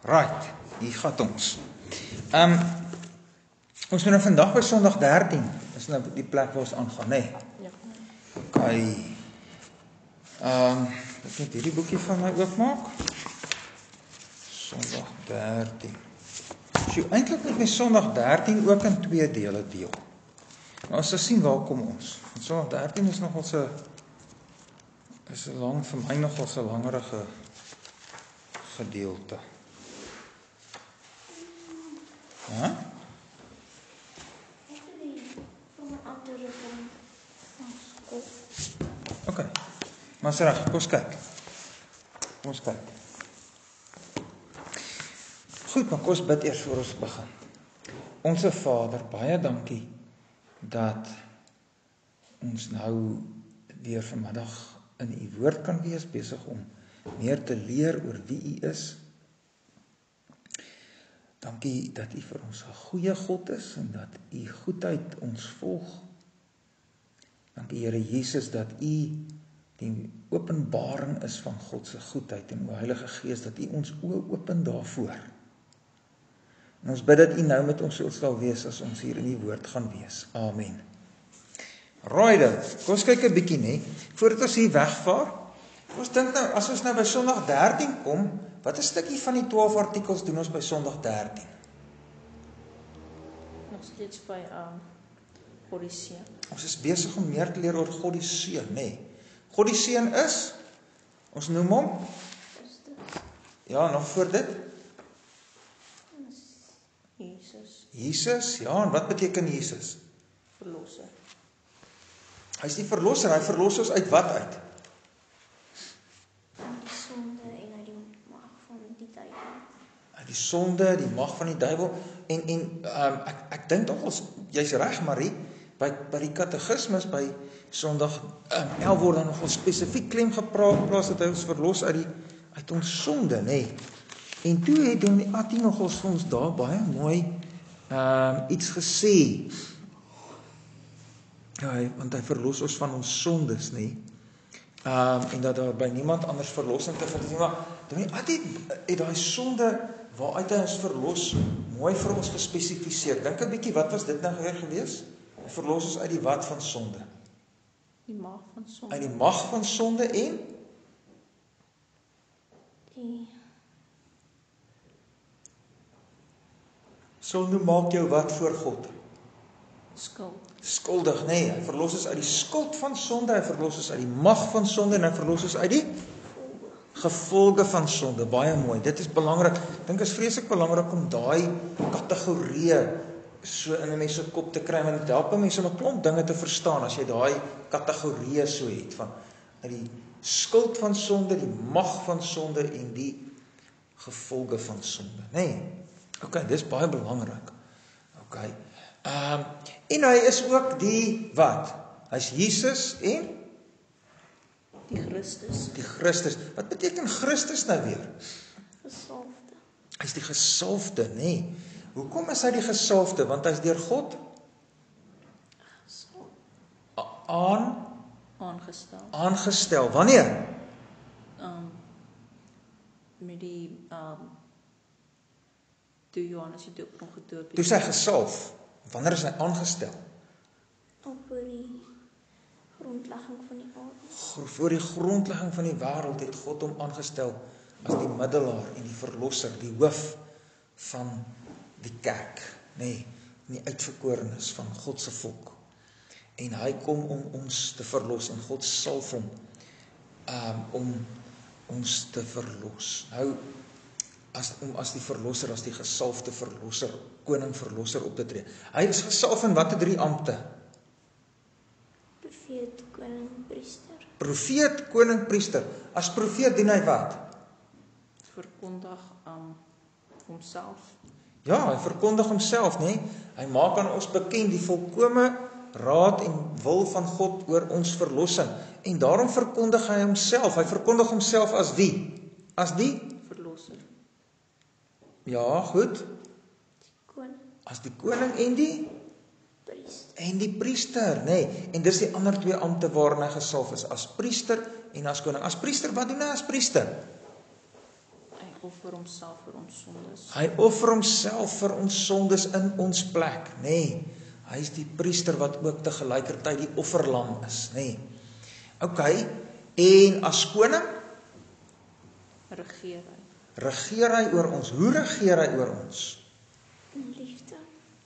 Right, hier gaat ons. Ons moet nou vandag by Sondag 13, dis nou die plek waar ons aangaan, nee. Ja. Okay. Ek moet hierdie boekie van my oopmaak. Sondag 13. So eintlik moet my Sondag 13 ook in 2 dele deel. Maar ons sal sien waar kom ons. Want Sondag 13 is nogal so vir my nogal so langerige gedeelte. Ja? Okay. Maar is reg, kom ons kyk. Goed, maar kom ons bid eers voor ons begin. Onse Vader, baie dankie dat ons nou weer vanmiddag in u woord kan wees, besig om meer te leer oor wie u is. Dankie dat u vir ons 'n goeie God is en dat u goedheid ons volg. Dankie Here Jesus dat u die openbaring is van God se goedheid en o Heilige Gees dat u ons oë open daarvoor. En ons bid dat u nou met ons sal wees as ons hier in die woord gaan wees. Amen. Right, kom ons kyk 'n bietjie nê, voordat ons hier wegvaar. Ons dink nou, as ons nou by Sondag 13 kom, wat 'n stukkie van die 12 artikels doen ons by Sondag 13? Nog steeds by God die Seun. Ons is besig om meer te leer oor God die Seun, nê. God die Seun is, ons noem hom ja, nog voor dit Jesus, ja, en wat beteken Jesus? Verlosser. Hy is die verlosser, hy verlos ons uit wat uit? Die sonde en uit die mag van die duiwel. Uit die sonde, die mag van die duiwel. En ek dink tog jy's reg, Marie, by die katekismes by Sondag 11 word dan nogal spesifiek klem geplaas dat hy ons verlos uit ons sonde, nê. En toe het Dominee Attie nogal vir ons daar baie mooi iets gesê. Ja, want hy verlos ons van ons sondes, nê. En dat daar by niemand anders verlossing te vind nie, maar Dominee Attie het daai sonde waaruit hy ons verlos mooi vir ons gespesifiseer. Dink 'n bietjie, wat was dit nou gewees? Hy verlos ons uit die wat van sonde? Die mag van sonde. Uit die mag van sonde en? Sonde maak jou wat voor God? Skuldig, nee. Hy verlos ons uit die skuld van sonde, hy verlos ons uit die mag van sonde en hy verlos ons uit die gevolge van sonde. Baie mooi. Dit is belangrik. Ek dink is vreeslik belangrik om daai kategorieë so in 'n mens se kop te kry, want dit help mense om 'n klomp dinge te verstaan as jy daai kategorieë so het van uit die skuld van sonde, die mag van sonde en die gevolge van sonde, nê? Nee. Okay, dis baie belangrik. Okay. En hy is ook die wat? Hy's Jesus en die Christus. Die Christus. Wat beteken Christus nou weer? Gesalfde. Hy's die gesalfde, nê? Nee. Hoekom is hy die gesalfde? Want hy's deur God aangestel. Wanneer? Met die toe Johannes die doop gedoop. Toe is hy gesalf. Wanneer is hy aangestel? Op die grondlegging van die aarde. Voor die grondlegging van die wêreld het God hom aangestel as die middelaar en die verlosser, die hoof van die kerk, nê, die uitverkorenes van God se volk. En hy kom om ons te verlos en God salf hom om ons te verlos. Nou as die verlosser, as die gesalfde verlosser, koning verlosser op te tree. Hy is gesalf in watter 3 ampte? Profeet, koning, priester. Profeet, koning, priester. As profeet dien hy wat? Verkondig homself. Ja, hy verkondig homself, nê? Hy maak aan ons bekend die volkome raad en wil van God oor ons verlossing. En daarom verkondig hy homself. Hy verkondig homself as wie? As die verlosser. Ja, goed. Koning. As die koning en die Priester. En die priester, nê? En dis die ander 2 ampte waarin hy gesalf is, as priester en as koning. As priester, wat doen hy as priester? Hy offer homself vir ons sondes. Hy offer homself vir ons sondes in ons plek, nê. Nee, hy is die priester wat ook te gelykertyd die offerlam is, nê. Nee. OK, en as koning Regeer hy. regeer hy oor ons. Hoe regeer hy oor ons? In liefde.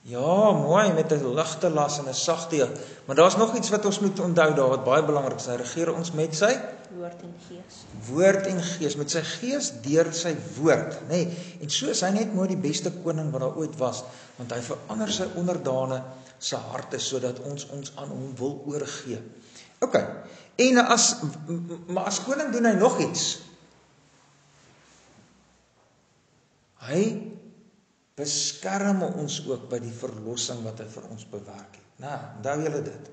Ja, mooi, met 'n ligte las en 'n sagte juk. Maar daar's nog iets wat ons moet onthou daar wat baie belangrik is. Hy regeer ons met sy Woord en gees. woord en gees, met sy gees deur sy woord, nê. Nee, en so is hy net mooi die beste koning wat daar ooit was, want hy verander sy onderdane se harte sodat ons aan hom wil oorgee. OK. En maar as koning doen hy nog iets. Hy beskerm ons ook by die verlossing wat hy vir ons bewerk het. Nou, onthou julle dit.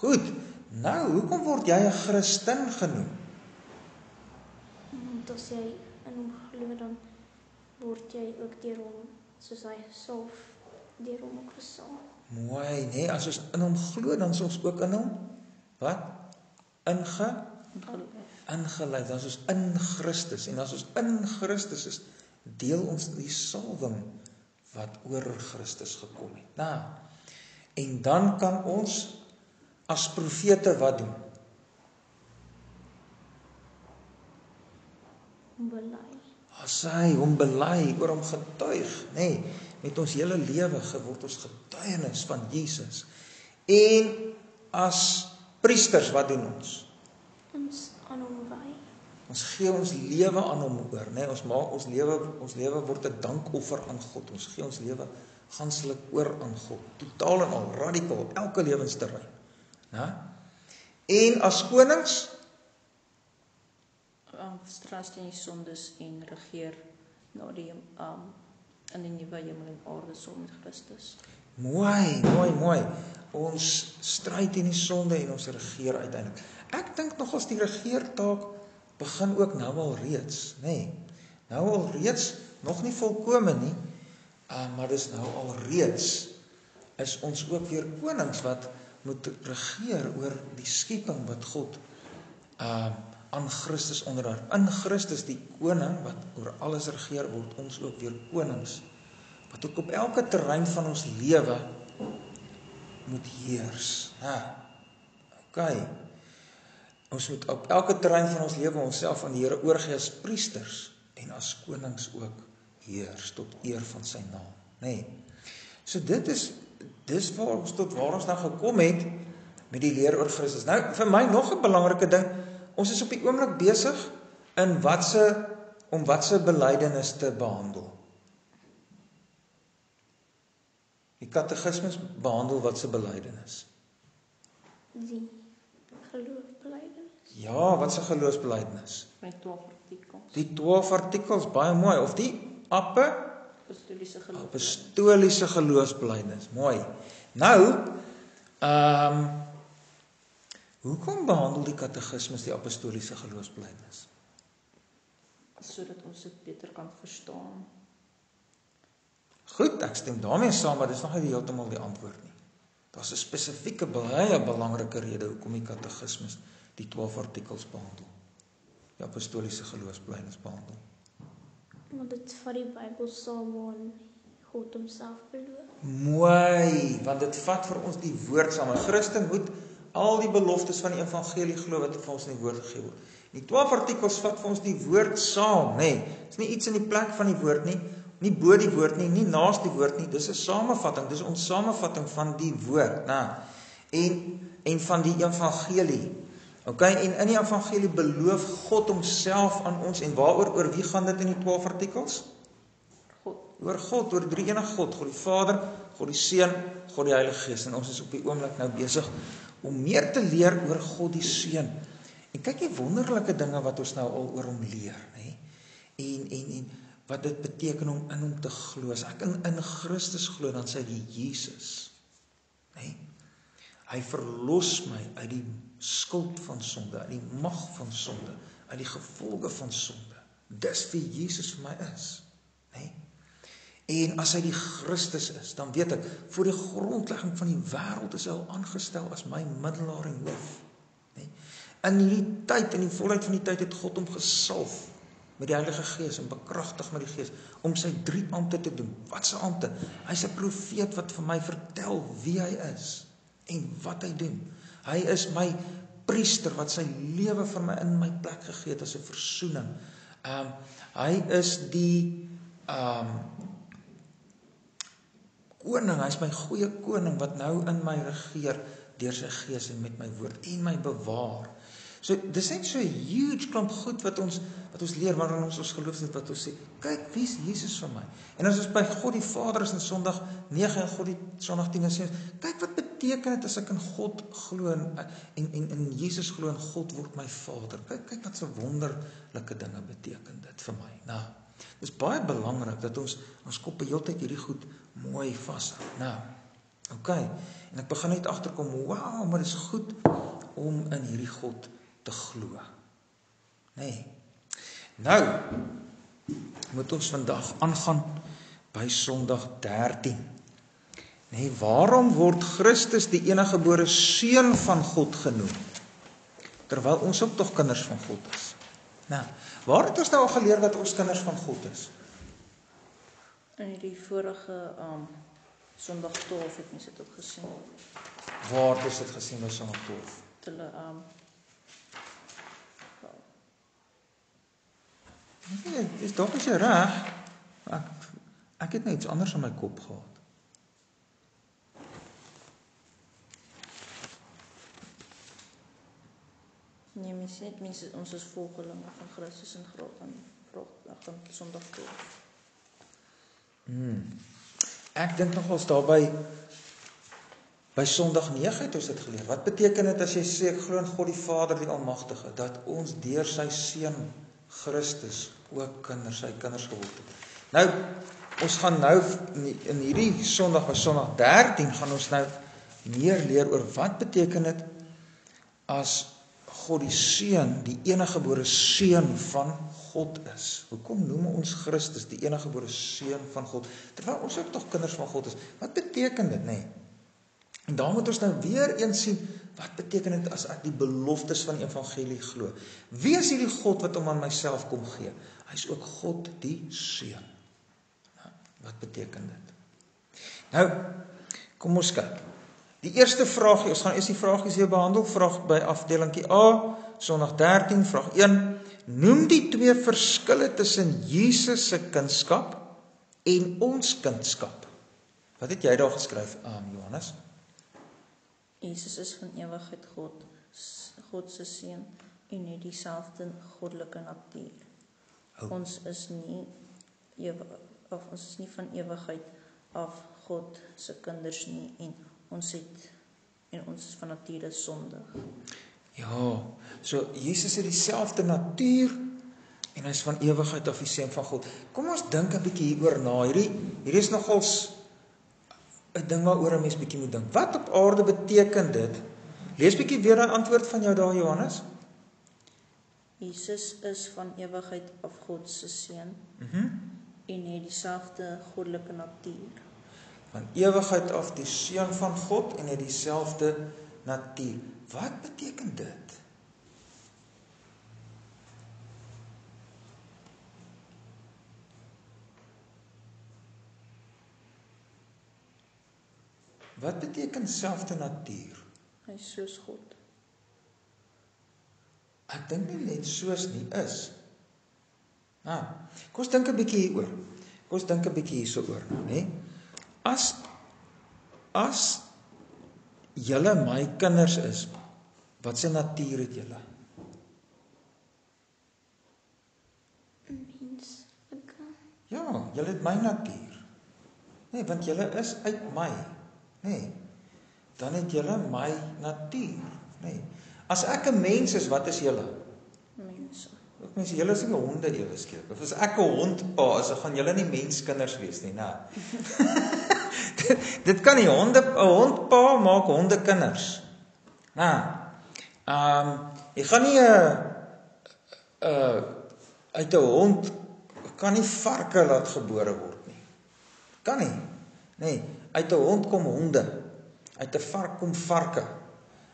Goed. Nou, hoekom word jy 'n Christen genoem? Want as jy in hom glo, dan word jy ook deur hom, soos hy gesalf, deur hom ook gesalf. Mooi, nee, as ons in hom glo, dan is ons ook in hom wat? Ingelyf, dan is ons in Christus. En as ons in Christus is, deel ons die salwing wat oor Christus gekom het. Nou, en dan kan ons as profete wat doen? Hom bely. As hy hom bely, oor hom getuig, nê, nee, met ons hele lewe word ons getuienis van Jesus. En as priesters, wat doen ons? Ons aan hom wy. Ons gee ons lewe aan hom oor, nê? Ons maak ons lewe word 'n dankoffer aan God. Ons gee ons lewe ganslik oor aan God, totaal en al, radikaal, elke lewensterrein, né? En as konings, Stras teen die sondes en regeer na die in die nuwe hemel en aarde saam met Christus. mooi. Ons stry teen die sonde en ons regeer uiteindelik. Ek dink nog as die regeertaak begin ook nou al reeds, nê? Nee, nou al reeds, nog nie volkome nie, maar dis nou al reeds, is ons ook weer konings wat moet regeer oor die skepping wat God aan Christus onderhou. In Christus die koning wat oor alles regeer, word ons ook weer konings wat ook op elke terrein van ons lewe moet heers. OK. Ons moet op elke terrein van ons lewe onsself aan die Here oorgee as priesters en as konings ook heers tot eer van sy naam, nê. Nee. So dis waar ons tot waar ons nou gekom het met die leer oor Christus. Nou vir my nog 'n belangrike ding, ons is op die oomblik besig in om wat se belydenis te behandel. Die katekismes behandel wat se belydenis? Die geloofsbelydenis. Ja, wat se geloofsbelydenis? My 12 artikels. Die 12 artikels, baie mooi, of die apostoliese geloofsbelydenis. Mooi. Nou, hoekom behandel die katekismes die apostoliese geloofsbelydenis? Sodat ons dit beter kan verstaan. Goed, ek stem daarmee saam, maar dis nog nie heeltemal die antwoord nie. Daar's 'n spesifieke baie belangrike rede hoekom die katekismes die 12 artikels behandel. Die apostoliese geloofsbelydenis behandel. Want dit vat die Bybel saam waarin God homself beloof. Mooi, want dit vat vir ons die woord saam. 'n Christen moet al die beloftes van die evangelie glo wat vir ons in die woord gegee word. Die 12 artikels vat vir ons die woord saam, nê. Dit is nie iets in die plek van die woord nie, nie bo die woord nie, nie naas die woord nie. Dis 'n samevatting, dis ons samevatting van die woord, nê. En van die evangelie. OK, en in die evangelie beloof God homself aan ons en oor wie gaan dit in die 12 artikels? Oor God, oor die drie-enige God, God die Vader, God die Seun, God die Heilige Gees. En ons is op die oomblik nou besig om meer te leer oor God die Seun. En kyk die wonderlike dinge wat ons nou al oor hom leer, nê? En wat dit beteken om in hom te glo. As ek in Christus glo, dan sê die Jesus, nê? Hy verlos my uit die skuld van sonde, uit die mag van sonde, uit die gevolge van sonde. Dis wie Jesus vir my is, nê? En as hy die Christus is, dan weet ek, voor die grondlegging van die wêreld is hy al aangestel as my middelaar en hoof. Nee? In die tyd, in die volheid van die tyd het God hom gesalf. met die Heilige Gees en bekragtig met die Gees om sy 3 ampte te doen. Wat se ampte? Hy's 'n profeet wat vir my vertel wie hy is en wat hy doen. Hy is my priester wat sy lewe vir my in my plek gegee het as 'n versoening. Hy is die koning, hy is my goeie koning wat nou in my regeer deur sy Gees en met my woord en my bewaar. So dis net so 'n huge klomp goed wat ons leer wanneer ons geloof het, wat ons sê, kyk wie is Jesus vir my. En as ons by God die Vader is in Sondag 9 en God die Sondag 10 sê, kyk wat beteken dit as ek in God glo en in Jesus glo en God word my Vader. Kyk wat so wonderlike dinge beteken dit vir my. Nou, dis baie belangrik dat ons koppe heeltyd hierdie goed mooi vashou. Nou, okay. En ek begin net agterkom, wow, maar dit is goed om in hierdie God te glo. Nee. Nou, moet ons vandag aangaan by Sondag 13. Nee, waarom word Christus die eniggebore seun van God genoem? Terwyl ons ook tog kinders van God is. Nou, waar het ons nou al geleer dat ons kinders van God is? In die vorige Sondag 12 het mens dit ook gesien. Waar is dit gesien by Sondag 12? Hulle Nee, dis dalk as jy reg. Ek het net iets anders in my kop gehad. Nee, ons is volgelinge van Christus en van Sondag 12. Ek dink nogals daarby by Sondag 9 het ons dit geleer. Wat beteken dit as jy sê ek glo in God die Vader die Almagtige, dat ons deur sy seun Christus ook sy kinders geword het. Nou, ons gaan nou in hierdie Sondag, by Sondag 13, gaan ons nou meer leer oor wat beteken dit as God die Seun, die eniggebore Seun van God is. Hoekom noem ons Christus die eniggebore Seun van God, terwyl ons ook tog kinders van God is? Wat beteken dit, nee? En daar moet ons nou weer eens sien, wat beteken dit as ek die beloftes van die evangelie glo? Wie is hierdie God wat hom aan myself kom gee? Hy is ook God die Seun. Nou, wat beteken dit? Nou, kom ons kyk. Die eerste vraagie, ons gaan eers die vragies hier behandel, vraag by afdelingkie A, Sondag 13, vraag 1. Noem die 2 verskille tussen Jesus se kindskap en ons kindskap. Wat het jy daar geskryf, Johannes? Jesus is van ewigheid God se seun en het dieselfde goddelike natuur. Ons is nie van ewigheid af God se kinders nie en ons is van nature sondig. Ja, so Jesus het dieselfde natuur en hy is van ewigheid af die seun van God. Kom ons dink 'n bietjie hieroor na. Hierdie is nogals 'n ding waaroor 'n mens bietjie moet dink. Wat op aarde beteken dit? Lees bietjie weer daai antwoord van jou daar, Johannes. Jesus is van ewigheid af God se seun en het dieselfde goddelike natuur. Van ewigheid af die seun van God en het dieselfde natuur. Wat beteken dit? Wat beteken selfde natuur? Hy is soos God. Ek dink nie net soos nie is. Kom ons dink 'n bietjie hieroor. Kom ons dink 'n bietjie hieroor, né? As julle my kinders is, wat se natuur het julle? Menslike. Ja, julle het my natuur. Nee, want julle is uit my. Nee. Dan het julle my natuur, nee. As ek 'n mens is, wat is julle? Mense. Ook mense, julle is nie honde ewe skielik. Of as ek 'n hondpa is, dan gaan julle nie menskinders wees nie, né? Dit kan nie 'n hondpa maak hondekinders. Jy gaan nie uit 'n hond kan nie varke laat gebore word nie. Kan nie. Nee, uit 'n hond kom honde. Uit 'n vark kom varke.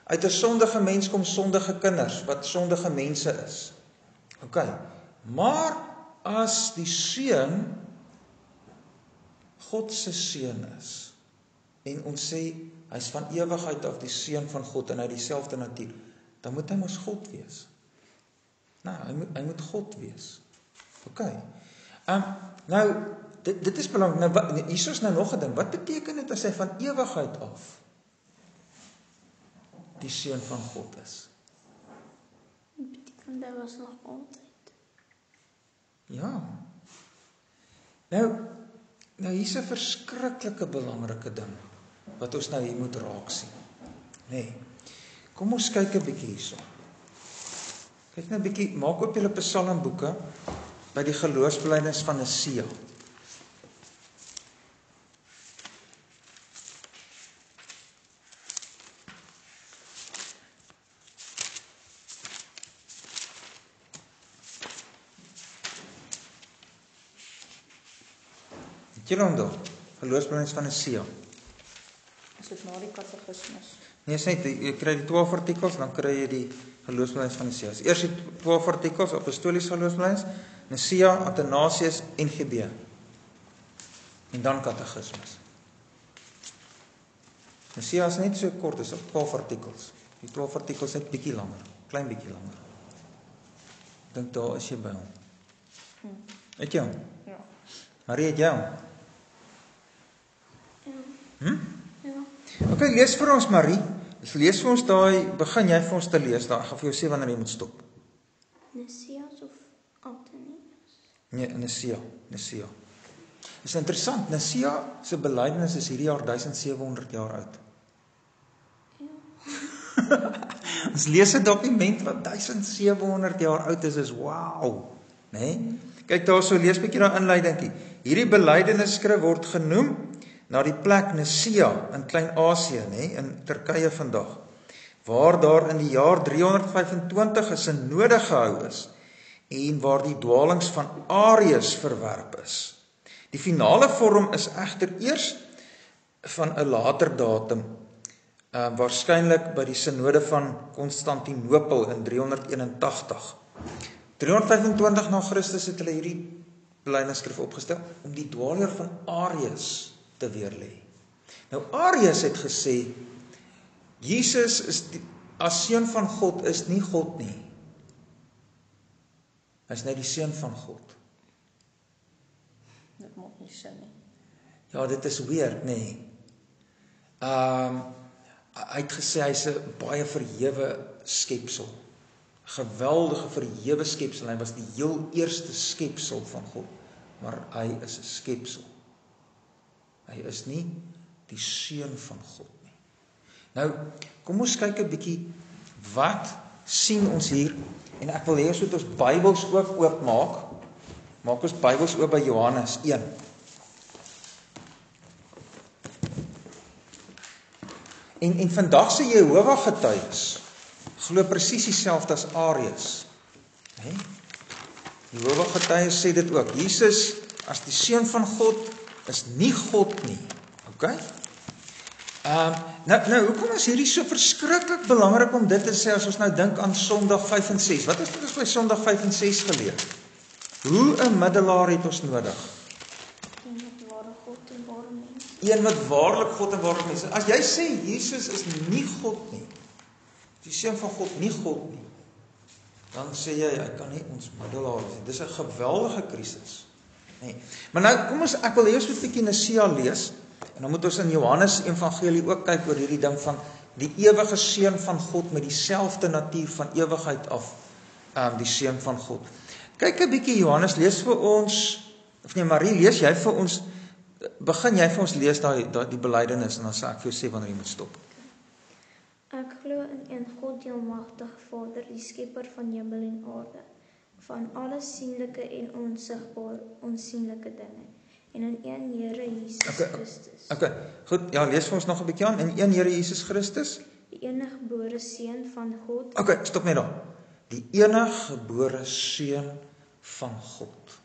Uit 'n sondige mens kom sondige kinders wat sondige mense is. OK. Maar as die seun God se seun is, en ons sê, hy is van ewigheid af die seun van God, en hy het dieselfde natuur, dan moet hy mos God wees. Nou, hy moet God wees. OK. Nou, dit is belangrik. Nou, hier is nou nog 'n ding. Wat beteken dit as hy van ewigheid af die seun van God is? Dit beteken dat was nog altyd. Ja. Nou hier's 'n verskriklike belangrike ding wat ons nou hier moet raak sien. Nee. Kom ons kyk 'n bietjie hierso. Kyk nou 'n bietjie, maak oop julle psalmboeke by die geloofsbelijdenis van Nicea. Het julle onthou? Geloofsbelijdenis van Nicea. Is dit na die katekismus? Nee, sê jy kry die 12 artikels, dan kry jy die geloofsbelijdenis van Nicea. Eers die 12 artikels, apostoliese geloofsbelijdenis, Nicea, Athanasius en NGB. En dan katekismus. Nicea is net so kort, is op 12 artikels. Die 12 artikels net bietjie langer, klein bietjie langer. Ek dink daar is jy by hom. Het jy hom? Ja. Marie, het jy hom? Ja. Ok, lees vir ons Marie. Lees vir ons daai, begin jy vir ons te lees, daar gaan vir jou sê wanneer jy moet stop. Nisias of Antonius? Nee, Nicea. Is interessant, Nicea se belydenis is hierdie jaar 1700 jaar oud. Ons lees 'n dokument wat 1700 jaar oud is wow, né? Kyk daarso, lees 'n bietjie daai inleidingkie. Hierdie belydenisskrif word genoem na die plek Nicea in Klein-Asië, né, in Turkye vandag, waar daar in die jaar 325 'n synode gehou is en waar die dwaalings van Arius verwerp is. Die finale vorm is egter eers van 'n later datum, waarskynlik by die synode van Konstantinopel in 381. 325 na Christus het hulle hierdie belydenisskrif opgestel om die dwaalleer van Arius te weerlê. Nou Arius het gesê Jesus is as seun van God is nie God nie. Hy is net die seun van God. Dit maak nie sin nie. Ja, dit is weird, nê. Hy het gesê hy's 'n baie verhewe skepsel. Geweldige verhewe skepsel. Hy was die heel eerste skepsel van God, maar hy is 'n skepsel. Hy is nie die seun van God nie. Nou, kom ons kyk 'n bietjie wat sien ons hier, en ek wil hê ons moet ons Bybels ook oopmaak. Maak ons Bybels oop by Johannes 1. En vandag se Jehova getuies glo presies dieselfde as Arius. Hè? Jehova getuies sê dit ook. Jesus as die seun van God is nie God nie. OK? Nou hoekom is hierdie so verskriklik belangrik om dit te sê as ons nou dink aan Sondag 5 en 6? Wat het ons by Sondag 5 en 6 geleer? Hoe 'n middelaar het ons nodig? Een wat waarlik God en ware mens is. As jy sê Jesus is nie God nie, die seun van God nie God nie, dan sê jy hy kan nie ons middelaar wees. Dis 'n geweldige krisis. Nee. Maar nou kom ons, ek wil eers 'n bietjie Nicea lees en dan moet ons in Johannes Evangelie ook kyk oor hierdie ding van die ewige seun van God met dieselfde natuur van ewigheid af, die seun van God. Kyk 'n bietjie Johannes, lees vir ons, of nee Marie, lees jy vir ons, begin jy vir ons lees die belydenis en dan sal ek vir jou sê wanneer jy moet stop. Ek glo in een God die almagtige Vader, die skepper van hemel en aarde, van alle sienlike en onsienlike dinge, en in een Here Jesus Christus. Okay, goed, ja, lees vir ons nog 'n bietjie aan. In een Here Jesus Christus, die eniggebore seun van God. Okay, stop net daar. Die eniggebore seun van God.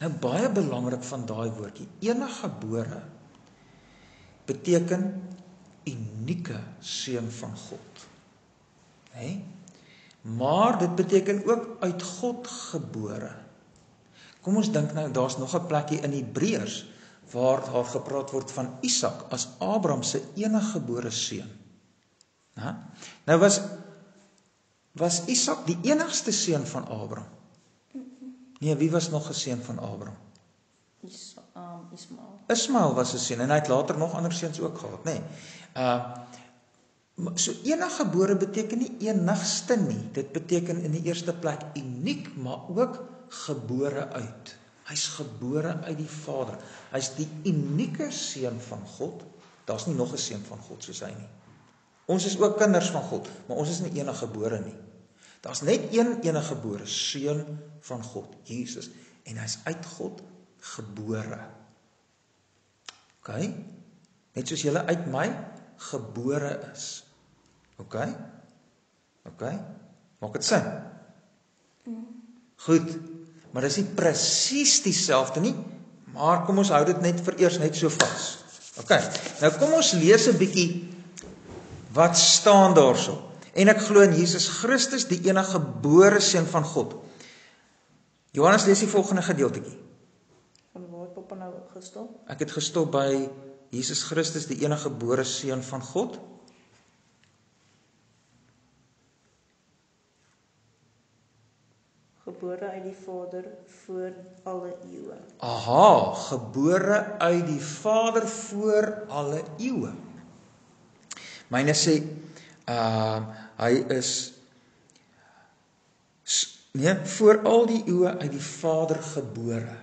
Nou baie belangrik van daai woordjie, eniggebore beteken unieke seun van God. Maar dit beteken ook uit God gebore. Kom ons dink nou, daar's nog 'n plekkie in Hebreërs waar daar gepraat word van Isak as Abraham se eniggebore seun. Nou was Isak die enigste seun van Abraham? Nee, wie was nog 'n seun van Abraham? Ismael. Ismael was 'n seun en hy het later nog ander seuns ook gehad, nê. So eniggebore beteken nie enigste nie. Dit beteken in die eerste plek uniek, maar ook gebore uit. Hy's gebore uit die Vader. Hy's die unieke seun van God. Daar's nie nog 'n seun van God soos hy nie. Ons is ook kinders van God, maar ons is nie eniggebore nie. Daar's net een eniggebore seun van God, Jesus, en hy's uit God gebore. OK? Net soos julle uit my gebore is. OK? OK? Maak dit sin? Goed. Maar dis nie presies dieselfde nie, maar kom ons hou dit net vir eers net so vas. OK. Nou kom ons lees 'n bietjie wat staan daarso. En ek glo in Jesus Christus, die enige gebore seun van God. Johannes, lees die volgende gedeeltetjie. Van waar het Papa nou gestop? Ek het gestop by Jesus Christus, die enige gebore seun van God. Gebore uit die Vader voor alle eeue. Aha, gebore uit die Vader voor alle eeue. Myne sê, hy is voor al die eeue uit die Vader gebore.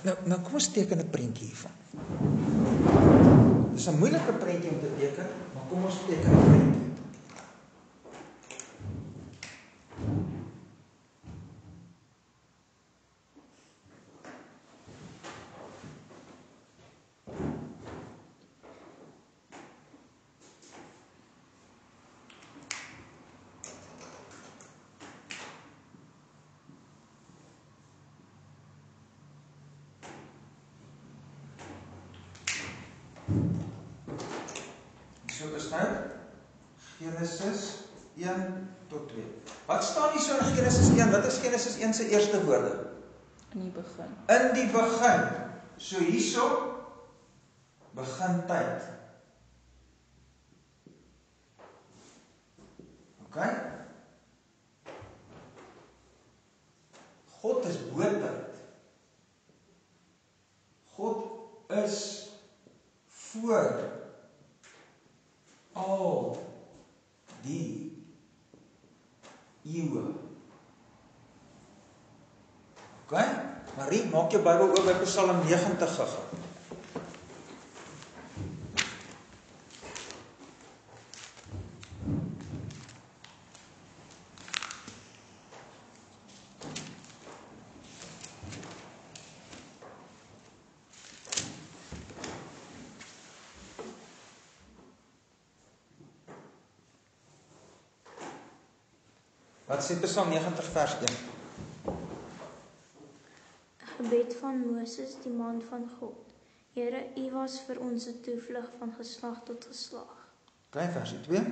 Nou kom ons teken 'n prentjie hiervan. Dis 'n moeilike prentjie om te teken, maar kom ons teken 'n prentjie. So is nou Genesis 1 tot 2. Wat staan hier so in Genesis 1? Wat is Genesis 1 se eerste woorde? In die begin. In die begin. So hierso begin tyd. OK? God is bo tyd. God is voor al die eeue. OK? Marie, maak jou Bybel oop by Psalm 90 gou. Wat sê Psalm 90 vers 1? Gebed van Moses, die man van God. Here, U was vir ons 'n toevlug van geslag tot geslag. OK, vers 2.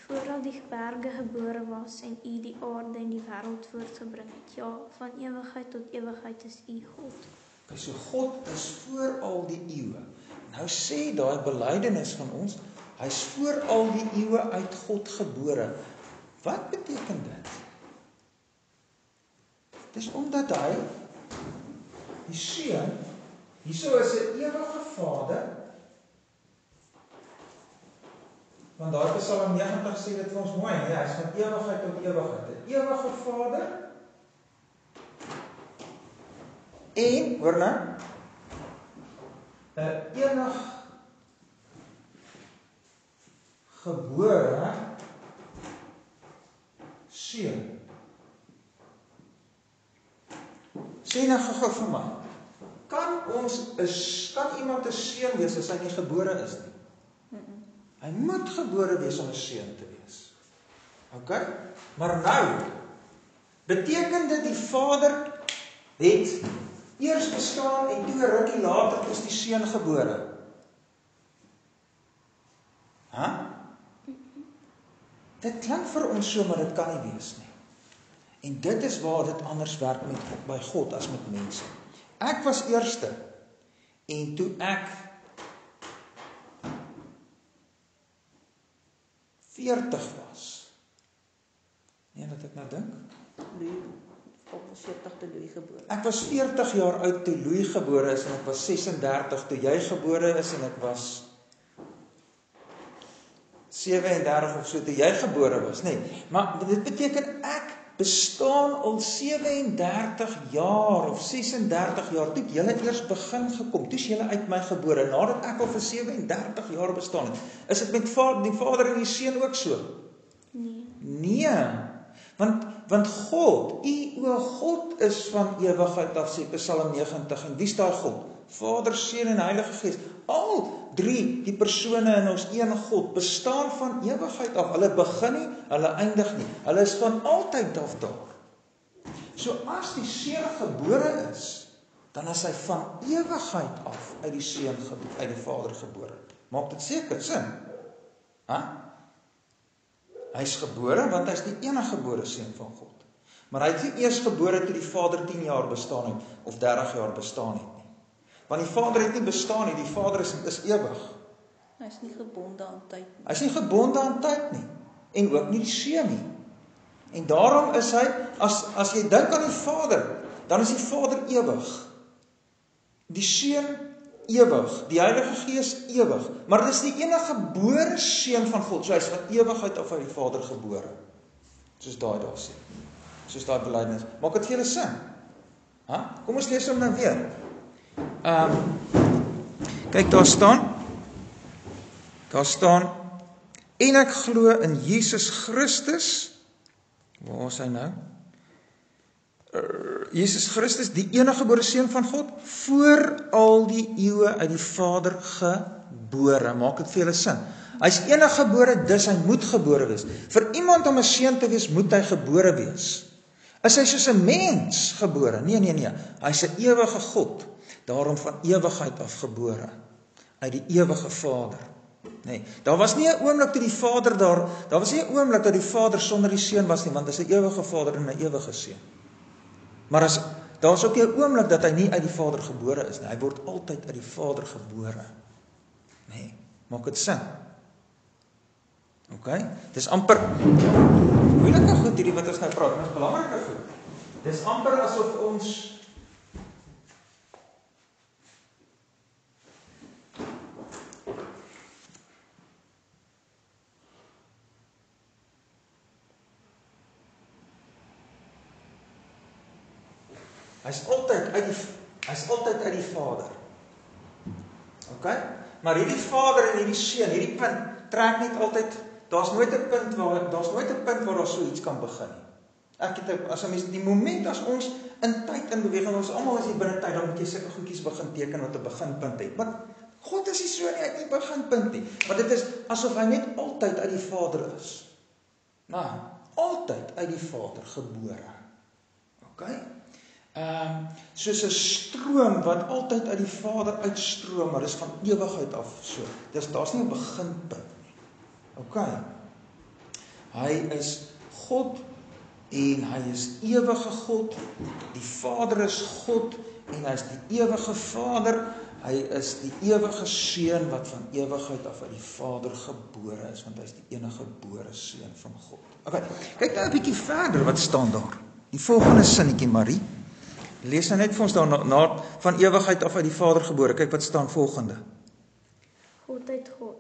Voordat die berge gebore was en U die aarde en die wêreld voortgebring het. Ja, van ewigheid tot ewigheid is U God. OK, so God is voor al die eeue. Nou sê daai belydenis van ons, hy's voor al die eeue uit God gebore. Wat beteken dit? Dis omdat hy die seun, hierso is 'n ewige Vader. Want daai Psalm 90 sê dit vir ons mooi, ja, hy's van ewigheid tot ewigheid. 'n Ewige Vader. En, hoor nou, 'n enig gebore seun. Sê nou gou vir my, kan iemand 'n seun wees as hy nie gebore is nie? Hy moet gebore wees om 'n seun te wees. OK? Maar nou, beteken dit die Vader het eers bestaan en toe 'n rukkie later is die seun gebore? Dit klink vir ons so, maar dit kan nie wees nie. En dit is waar dit anders werk by God as met mense. Ek was eerste, en toe ek 40 was, nee, dat ek nou dink, Op 40 toe Louis gebore. ek was 40 jaar oud toe Louis gebore is, en ek was 36 toe jy gebore is, en ek was 37 of so toe jy gebore was, nee, maar dit beteken ek bestaan al 37 jaar of 36 jaar, toe julle eers begin gekom, toe is julle uit my gebore, nadat ek al vir 37 jaar bestaan het, is dit met die Vader en die Seun ook so? Nee, want God, God is van ewigheid af, sê Psalm 90, en wie is daar God? Vader, Seun en Heilige Gees, al drie, die persone in ons een God, bestaan van ewigheid af, hulle begin nie, hulle eindig nie, hulle is van altyd af daar. So as die Seun gebore is, dan is hy van ewigheid af uit die Seun, uit die Vader gebore. Maak dit seker sin? Hy is gebore, want hy is die enige gebore Seun van God. Maar hy het nie eers gebore toe die Vader 10 jaar bestaan het, of 30 jaar bestaan het nie. Want die Vader het nie bestaan nie, die Vader is ewig. Hy is nie gebonde aan tyd nie. Hy is nie gebonde aan tyd nie, en ook nie die Seun nie. En daarom is hy, as jy dink aan die Vader, dan is die Vader ewig. Die Seun ewig, die Heilige Gees ewig, maar dit is die enige gebore Seun van God, so hy is van ewigheid af uit die Vader gebore. Soos daai daar sê. Soos daai belydenis. Maak dit vir julle sin? Kom ons lees hom nou weer. Kyk, daar staan, en ek glo in Jesus Christus, waar is hy nou? Jesus Christus, die enige gebore Seun van God, voor al die eeue uit die Vader gebore. Maak dit vir julle sin? Hy is enige gebore, dus hy moet gebore wees. Vir iemand om 'n seun te wees, moet hy gebore wees. Is hy soos 'n mens gebore? Nee. Hy is 'n ewige God, daarom van ewigheid af gebore, uit die ewige Vader. Nee, daar was nie 'n oomblik toe die Vader daar was nie 'n oomblik dat die Vader sonder die Seun was nie, want hy is 'n ewige Vader en 'n ewige Seun. Maar daar is ook nie 'n oomblik dat hy nie uit die Vader gebore is nie. Hy word altyd uit die Vader gebore. Nee, maak dit sin? OK? Dis amper moeilike goed hierdie wat ons nou praat, dit is belangrike goed. Dis amper asof ons Hy's altyd uit die Vader. OK? Maar hierdie Vader en hierdie Seun, hierdie punt trek net altyd, daar's nooit 'n punt waar daar so iets kan begin nie. As 'n mens die moment as ons in tyd in beweging, ons almal is hier binne tyd, dan moet jy sulke goedjies begin teken wat 'n beginpunt het. Maar God is nie so nie, hy het nie beginpunt nie. Maar dit is asof hy net altyd uit die Vader is. Nou, altyd uit die Vader gebore. OK? Soos 'n stroom wat altyd uit die Vader uitstroom, maar dis van ewigheid af so. Daar's nie 'n beginpunt nie. OK. Hy is God en hy is ewige God. Die Vader is God en hy is die ewige Vader. Hy is die ewige Seun wat van ewigheid af uit die Vader gebore is, want hy is die enige gebore Seun van God. OK. Kyk nou 'n bietjie verder wat staan daar. Die volgende sinnetjie, Marie. Lees nou net vir ons daar van ewigheid af uit die Vader gebore. Kyk wat staan volgende. God uit God.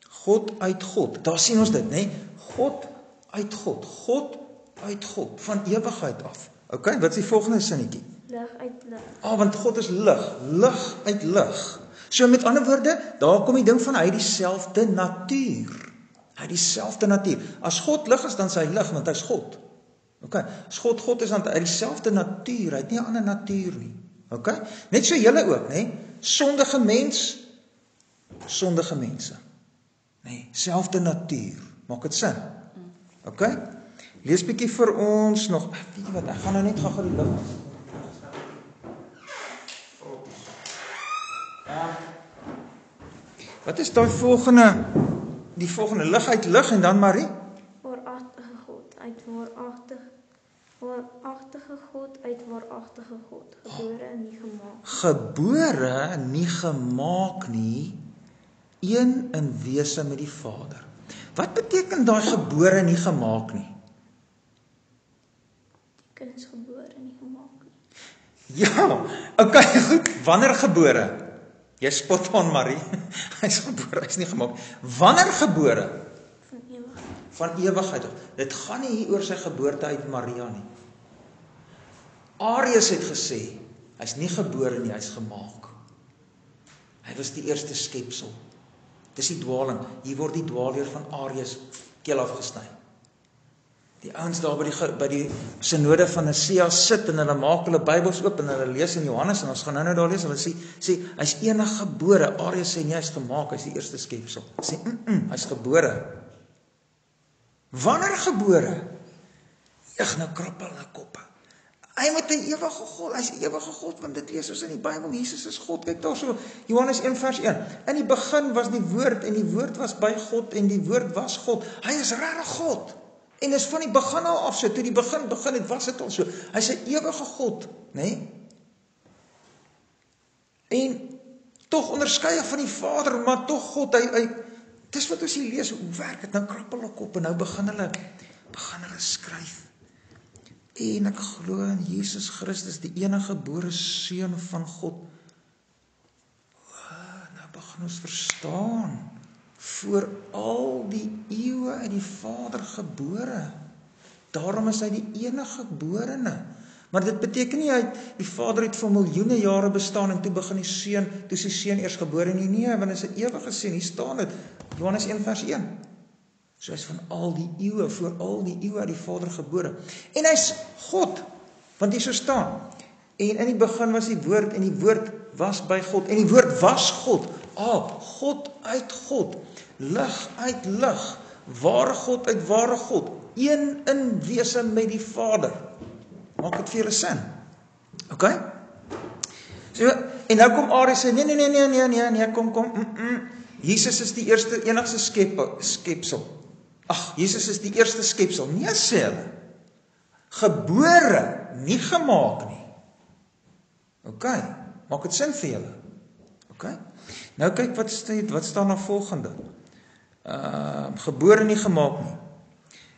God uit God. Daar sien ons dit, né? God uit God. God uit God. Van ewigheid af. OK, wat is die volgende sinnetjie? Lig uit lig. Want God is lig. Lig uit lig. So met ander woorde, daar kom die ding van hy dieselfde natuur. Hy dieselfde natuur. As God lig is, dan is hy lig, want hy is God. OK, as God is, dan hy dieselfde natuur, hy het nie 'n ander natuur nie. OK? Net so julle ook, né? Sondige mense. Nee, selfde natuur. Maak dit sin? OK? Lees bietjie vir ons nog, weet jy wat, ek gaan nou net gou die lig aan. Wat is die volgende lig uit lig en dan Marie? Waaragtige God, uit waaragtig enige God, gebore en nie gemaak. Gebore, nie gemaak nie, een in wese met die Vader. Wat beteken daai gebore nie gemaak nie? Die kind is gebore en nie gemaak nie. Ja, okay, goed. Wanneer gebore? Jy spot aan Marie. Hy's gebore, hy's nie gemaak. Wanneer gebore? Van ewigheid. Van ewigheid. Dit gaan nie hier oor sy geboorte uit Maria nie. Arius het gesê, hy's nie gebore nie, hy's gemaak. Hy was die eerste skepsel. Dis die dwaling. Hier word die dwaalleer van Arius keel afgesny. Die ouens daar by die synode van Nicea sit en hulle maak hulle Bybels oop en hulle lees in Johannes en ons gaan nou daar lees. Hulle sê hy's enig gebore. Arius sê nie, hy's gemaak, hy's die eerste skepsel. Sê hy's gebore. Wanneer gebore? Nou krap hulle koppe. Hy moet 'n ewige God, hy's 'n ewige God, want dit lees ons in die Bybel, Jesus is God. Kyk daar so, Johannes 1 vers 1. In die begin was die woord en die woord was by God en die woord was God. Hy is regtig God. En is van die begin al af so, toe die begin het, was dit al so. Hy's 'n ewige God, né? En tog onderskeie van die Vader, maar tog God, dis wat ons hier lees, hoe werk dit? Nou krap hulle kop en nou begin hulle skryf. En ek glo in Jesus Christus, die enige gebore seun van God. Nou begin ons verstaan. Voor al die eeue uit die Vader gebore. Daarom is hy die enige geborene. Maar dit beteken nie die Vader het vir miljoene jare bestaan en toe begin die seun, toe is die seun eers gebore nie. Nee, want hy is 'n ewige seun. Hier staan dit. Johannes 1 vers 1. So hy is van al die eeue, voor al die eeue uit die Vader gebore. En hy's God, want hier so staan. En in die begin was die woord en die woord was by God en die woord was God. God uit God, lig uit lig, ware God uit ware God, een in wese met die Vader. Maak dit vir julle sin? OK? So, en nou kom Arius sê, nee, kom. Jesus is die eerste enigste skepsel. Jesus is die eerste skepsel. Nee, sê hulle. Gebore, nie gemaak nie. OK, maak dit sin vir julle? OK? Nou kyk wat staan na volgende. Gebore nie gemaak nie.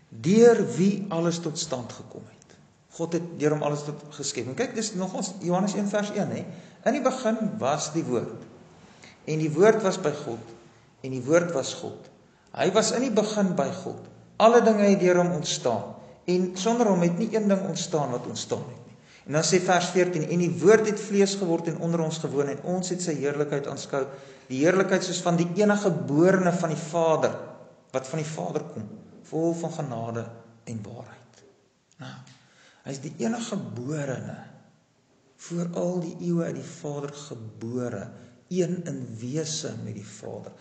Deur wie alles tot stand gekom het. God het deur hom alles tot geskep. En kyk, dis nog ons Johannes 1 vers 1, hè. In die begin was die woord. En die woord was by God. En die woord was God. Hy was in die begin by God. Alle dinge het deur hom ontstaan. En sonder hom het nie een ding ontstaan wat ontstaan het nie. En dan sê vers 14, en die woord het vlees geword en onder ons gewoon en ons het sy heerlikheid aanskou. Die heerlikheid soos van die enige geborene van die Vader, wat van die Vader kom, vol van genade en waarheid. Nou, hy is die enige geborene, voor al die eeue uit die Vader gebore, een in wese met die Vader.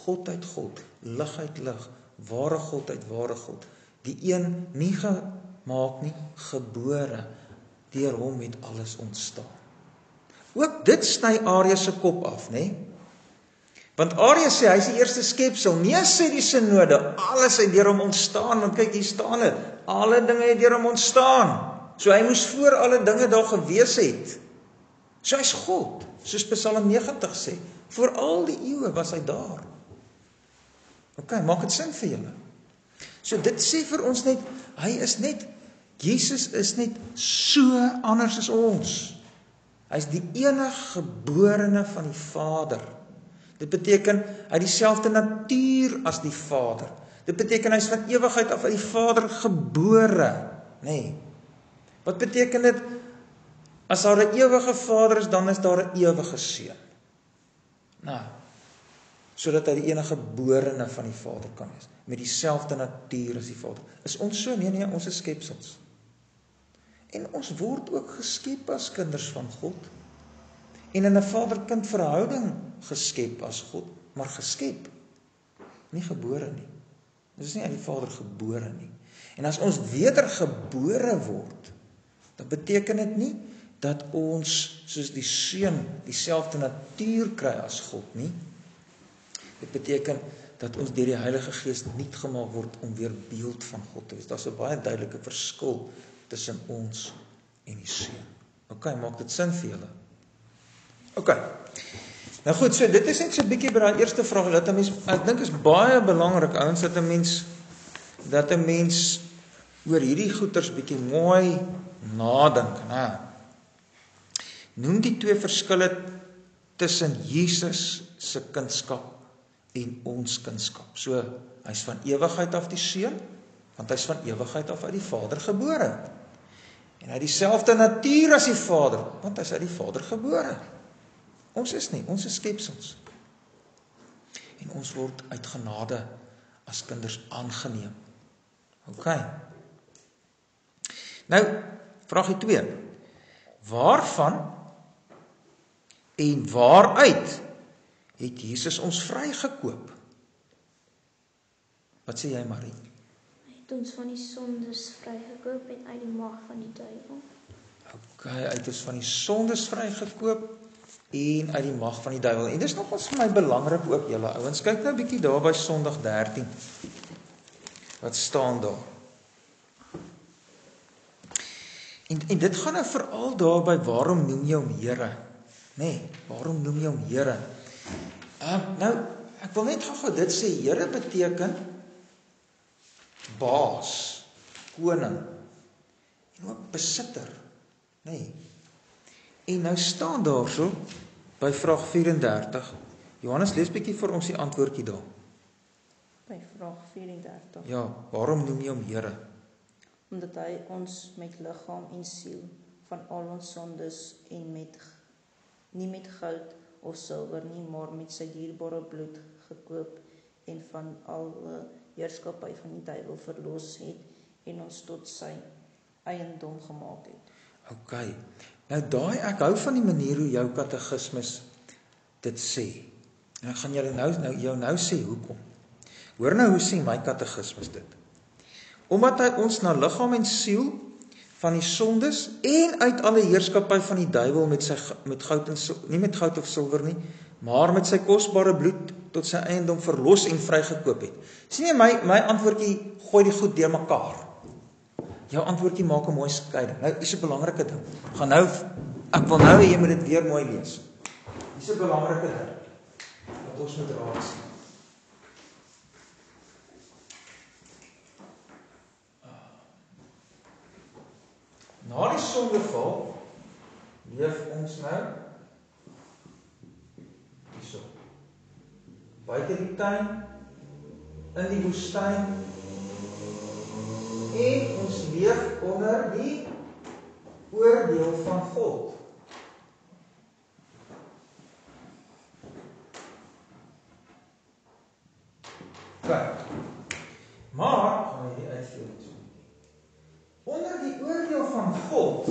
God uit God, lig uit lig, ware God uit ware God. Die een nie gemaak nie, gebore, deur hom het alles ontstaan. Ook dit sny Arius se kop af, né? Want Arius sê, hy is die eerste skepsel. Nee, sê die synode, alles het deur hom ontstaan, want kyk, hier staan dit, alle dinge het deur hom ontstaan. So hy moes voor alle dinge daar gewees het. So hy's God, soos Psalm 90 sê, voor al die eeue was hy daar. OK, maak dit sin vir julle? So dit sê vir ons net, Jesus is net so anders as ons. Hy is die enige geborene van die Vader. Dit beteken, hy het dieselfde natuur as die Vader. Dit beteken, hy is van ewigheid af uit die Vader gebore. Nee. Wat beteken dit? As daar 'n ewige Vader is, dan is daar 'n ewige Seun. Nou, sodat hy die enige geborene van die Vader kan wees, met dieselfde natuur as die Vader. Is ons so? Nee, ons is skepsels. En ons word ook geskep as kinders van God. En in 'n vader-kind verhouding geskep as God, maar geskep, nie gebore nie. Dit is nie uit die Vader gebore nie. En as ons wedergebore word, dan beteken dit nie dat ons soos die Seun dieselfde natuur kry as God nie. Dit beteken dat ons deur die Heilige Gees nuut gemaak word om weer beeld van God te wees. Daar's 'n baie duidelike verskil tussen ons en die Seun. OK, maak dit sin vir julle? OK. Nou goed, so dit is net so 'n bietjie by daai eerste vraag dat 'n mens, ek dink is baie belangrik ouens dat 'n mens oor hierdie goeters bietjie mooi nadink, né? Noem die twee verskille tussen Jesus se kunskap en ons kunskap. So, hy's van ewigheid af die seun, want hy's van ewigheid af uit die Vader gebore. En hy het dieselfde natuur as die Vader, want hy's uit die Vader gebore. Ons is nie, ons is skepsels. En ons word uit genade as kinders aangeneem. OK. Nou, vraagie 2. Waarvan en waaruit het Jesus ons vrygekoop? Wat sê jy, Marie? Hy het ons van die sondes vrygekoop en uit die mag van die duiwel. OK, hy het ons van die sondes vrygekoop en uit die mag van die duiwel. En dis nogals vir my belangrik ook, julle ouens. Kyk nou 'n bietjie daar by Sondag 13. Wat staan daar? En dit gaan nou veral daarby, waarom noem jy hom Here? Nee, waarom noem jy hom Here? Nou, ek wil net gou dit sê, Here beteken baas, koning, en ook besitter, nee. En nou staan daarso, by vraag 34, Johannes, lees bietjie vir ons die antwoordjie daar. By vraag 34. Ja, waarom noem jy hom Here? Omdat hy ons met liggaam en siel van al ons sondes en nie met goud of silwer nie, maar met sy dierbare bloed gekoop en van alle heerskappy van die duiwel verlos het en ons tot sy eiendom gemaak het. OK. Nou daai, ek hou van die manier hoe jou katekismes dit sê. En ek gaan jou nou sê hoekom. Hoor nou hoe sê my katekismes dit. Omdat hy ons na liggaam en siel van die sondes en uit alle heerskappy van die duiwel met goud en nie met goud of silwer nie, maar met sy kosbare bloed tot sy eiendom verlos en vrygekoop het. Sien jy my antwoordjie gooi die goed deur mekaar. Jou antwoordjie maak 'n mooi skeiding. Nou, dis 'n belangrike ding. Ek wil nou hê jy moet dit weer mooi lees. Dis 'n belangrike ding wat ons moet raak sien. Na die sondeval leef ons nou hierso. Buite die tuin, in die woestyn, en ons leef onder die oordeel van God. Kyk. Maar gaan jy uitvoer. Onder die oordeel van God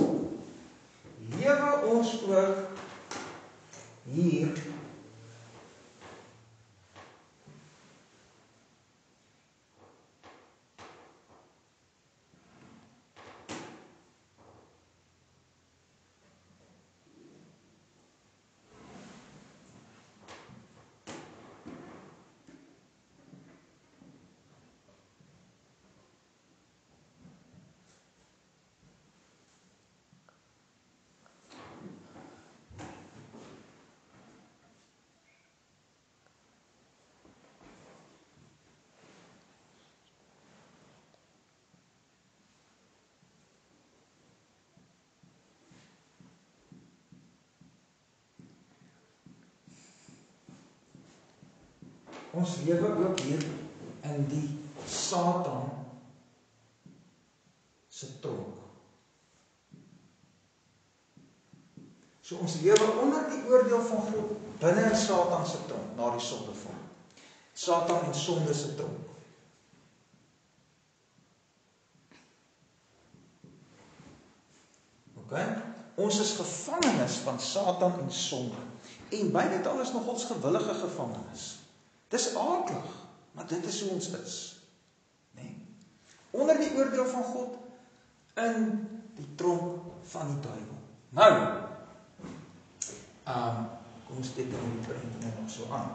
lewe ons ook hier ons lewe ook hier in die Satan se tronk. So ons lewe onder die oordeel van God binne in Satan se tronk na die sondeval. Satan en sonde se tronk. OK? Ons is gevangenes van Satan en sonde. En by dit alles nog ons gewillige gevangenes. Dis aaklig, maar dit is hoe ons is. Nee. Onder die oordeel van God in die tronk van die duiwel. Nou, kom ons teken die prentjie net nog so aan.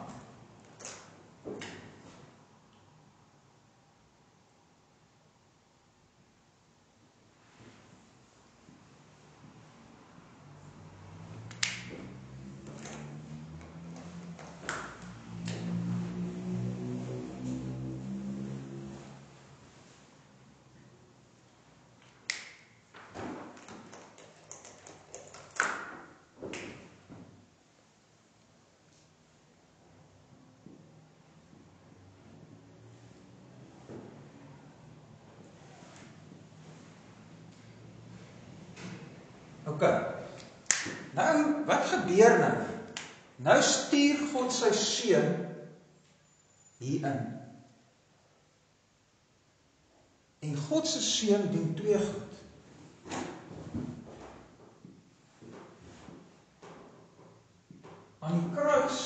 OK. Nou, wat gebeur nou? Nou stuur God sy seun hierin. En God se seun doen twee goed. Aan die kruis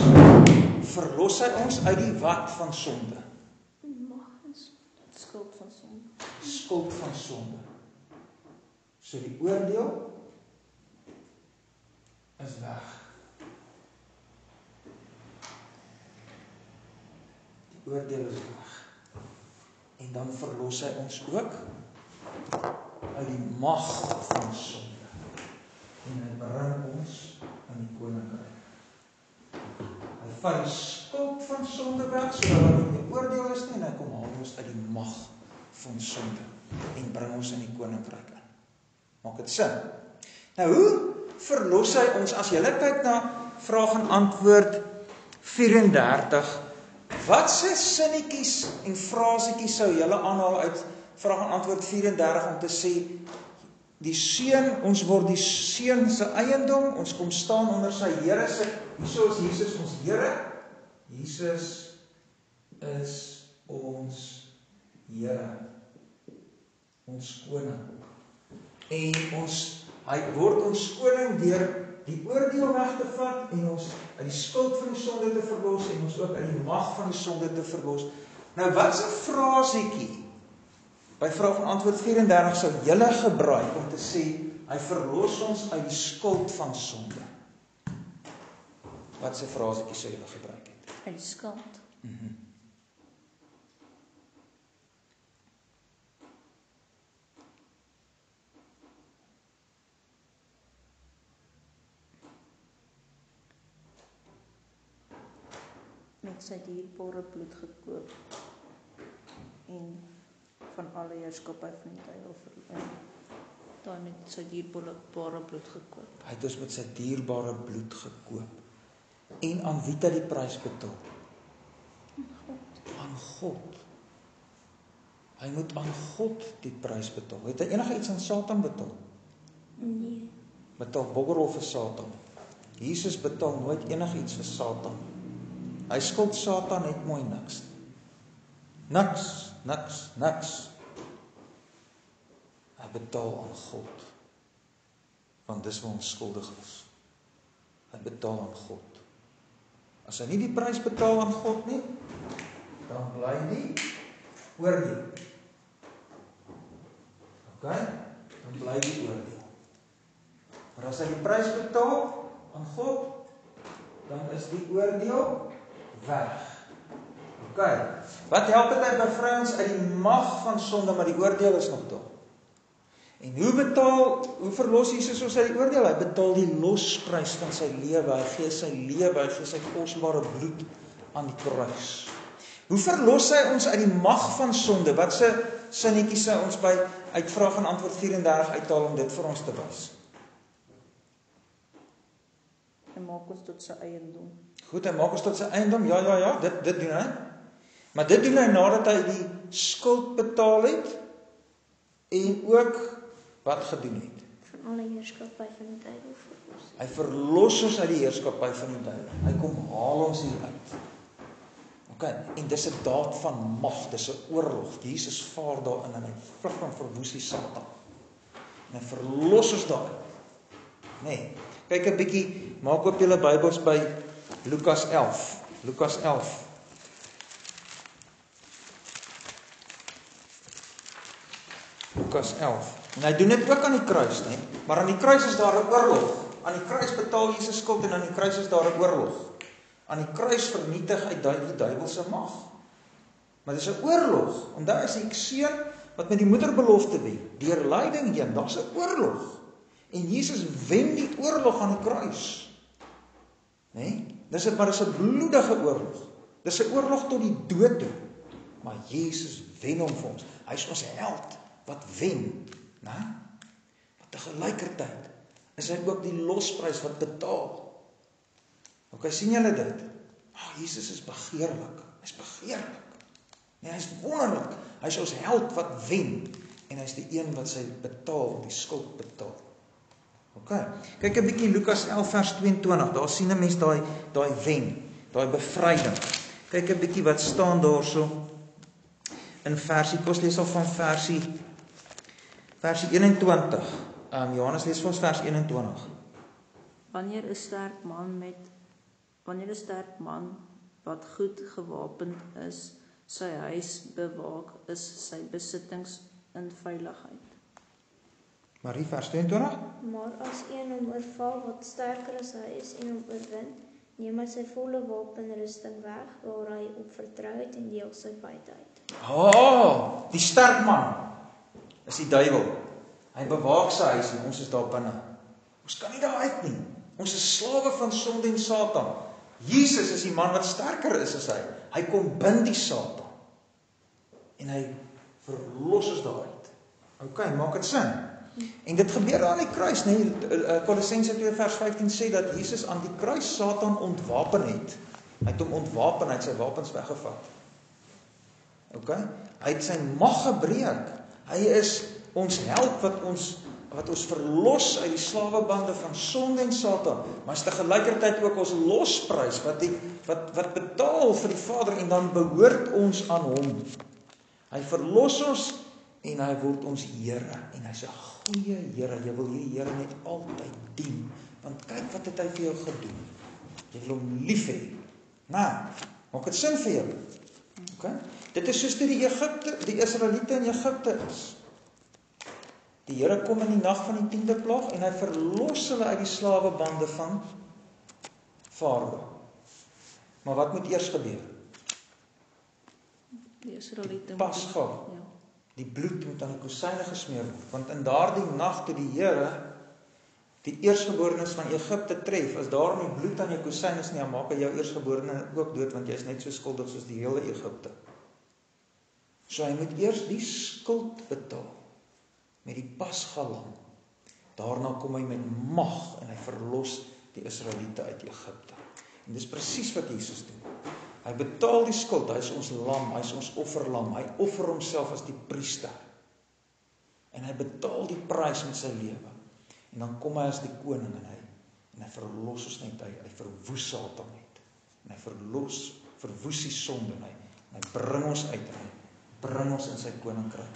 verlos hy ons uit die wat van sonde. Skuld van sonde. Skuld van sonde. So die oordeel is weg. Die oordeel is weg. En dan verlos hy ons ook uit die mag van sonde. En hy bring ons in die koninkryk. Hy vat die skuld van sonde weg, sodat daar nie meer oordeel is nie, en hy kom haal ons uit die mag van sonde en bring ons in die koninkryk in. Maak dit sin? Nou, hoe verlos hy ons? As jy kyk na vraag en antwoord 34, wat se sinnetjies en frasietjies sou julle aanhaal uit vraag en antwoord 34 om te sê, die seun, ons word die seun se eiendom, ons kom staan onder sy Here se, hierso is Jesus ons Here, Jesus is ons Here, ons koning. En hy word ons koning deur die oordeel weg te vat en ons uit die skuld van die sonde te verlos en ons ook uit die mag van die sonde te verlos. Nou wat 'n frasietjie by vraag en antwoord 34 sou julle gebruik om te sê hy verlos ons uit die skuld van sonde? Wat 'n frasietjie sou julle gebruik het? Uit die skuld. Met sy dierbare bloed gekoop en van alle heerskappy van die duiwel verloor. Daar met sy dierbare bloed gekoop. Hy het ons met sy dierbare bloed gekoop. En aan wie het hy die prys betaal? Aan God. Hy moet aan God die prys betaal. Het hy enige iets aan Satan betaal? Nee. Betaal boggerol vir Satan. Jesus betaal nooit enigiets vir Satan. Hy skuld Satan net mooi niks. Niks. Hy betaal aan God. Want dis wat ons skuldig is. Hy betaal aan God. As hy nie die prys betaal aan God nie, dan bly die oordeel. OK? Dan bly die oordeel. Maar as hy die prys betaal aan God, dan is die oordeel weg. OK. Wat help dit hy bevry ons uit die mag van sonde, maar die oordeel is nog daar. En hoe verlos Jesus ons uit die oordeel? Hy betaal die losprys van sy lewe. Hy gee sy lewe, hy gee sy kosbare bloed aan die kruis. Hoe verlos hy ons uit die mag van sonde? Wat se sinnetjies sou ons uit vraag en antwoord 34 uithaal om dit vir ons te wys? Hy maak ons tot sy eiendom. Goed, hy maak ons tot sy eiendom. Ja, dit doen hy. Maar dit doen hy nadat hy die skuld betaal het en ook wat gedoen het? Van alle heerskappy van die duiwel verlos. Hy verlos ons uit die heerskappy van die duiwel. Hy kom haal ons hier uit. OK, en dis 'n daad van mag, dis 'n oorlog. Jesus vaar daarin en hy vlug en verwoes die Satan. En hy verlos ons daarin. Nee, kyk 'n bietjie, maak op julle Bybels by Lukas 11. Lukas 11. Lukas 11. En hy doen dit ook aan die kruis, nee? Maar aan die kruis is daar 'n oorlog. Aan die kruis betaal Jesus skuld en aan die kruis is daar 'n oorlog. Aan die kruis vernietig hy die duiwel se mag. Maar dis 'n oorlog. Onthou as die seun wat met die moederbelofte wen, deur lyding heen, daar's 'n oorlog. En Jesus wen die oorlog aan die kruis. Nee? Dis 'n bloedige oorlog. Dis 'n oorlog tot die dood toe. Maar Jesus wen hom vir ons. Hy's ons held wat wen, né? Maar tegelykertyd is hy ook die losprys wat betaal. OK, sien julle dit? Jesus is begeerlik. Hy's begeerlik. Nee, hy's wonderlik. Hy's ons held wat wen en hy's die een wat sy betaal, die skuld betaal. OK. Kyk 'n bietjie Lukas 11 vers 22. Daar sien 'n mens daai wen, daai bevryding. Kyk 'n bietjie wat staan daarso in versie. Kom ons lees al van versie 21. Johannes lees vir ons vers 21. Wanneer 'n sterk man wat goed gewapend is, sy huis bewaak, is sy besittings in veiligheid. Marie, vers 22. Maar as een hom oorval wat sterker as hy is en hom oorwin, neem hy sy volle wapenrusting weg, waar hy op vertrou het en deel sy byt uit. Die sterk man is die duiwel. Hy bewaak sy huis en ons is daar binne. Ons kan nie daar uit nie. Ons is slawe van sonde en Satan. Jesus is die man wat sterker is as hy. Hy kom bind die Satan. En hy verlos ons daaruit. OK, maak dit sin? En dit gebeur aan die kruis, nee. Kolossense 2 vers 15 sê dat Jesus aan die kruis Satan ontwapen het. Hy het hom ontwapen, hy het sy wapens weggevat. OK? Hy het sy mag gebreek. Hy is ons held wat ons verlos uit die slawebande van sonde en Satan, maar is tegelijkertyd ook ons losprys wat betaal vir die Vader en dan behoort ons aan hom. Hy verlos ons en hy word ons Here en hy's 'n goeie Here. Jy wil hierdie Here net altyd dien, want kyk wat het hy vir jou gedoen. Jy wil hom lief hê. Maak dit sin vir jou? Okay? Dit is soos die Israeliete in Egipte is. Die Here kom in die nag van die 10de plaag en hy verlos hulle uit die slawebande van Farao. Maar wat moet eers gebeur? Die Israeliete Pasga. Ja. Die bloed moet aan die kusyne gesmeer word, want in daardie nag toe die Here die eersgeborenes van Egipte tref, as daar nie bloed aan jou kusyn is nie, dan maak hy jou eersgeborene ook dood, want jy is net so skuldig soos die hele Egipte. So hy moet eers die skuld betaal met die Pasgalam. Daarna kom hy met mag en hy verlos die Israeliete uit Egipte. En dis presies wat Jesus doen. Hy betaal die skuld, hy is ons lam, hy is ons offerlam, hy offer homself as die priester. En hy betaal die prys met sy lewe. En dan kom hy as die koning en hy verlos ons net, hy verwoes Satan net. En hy verwoes die sonde en hy bring ons uit en hy bring ons in sy koninkryk.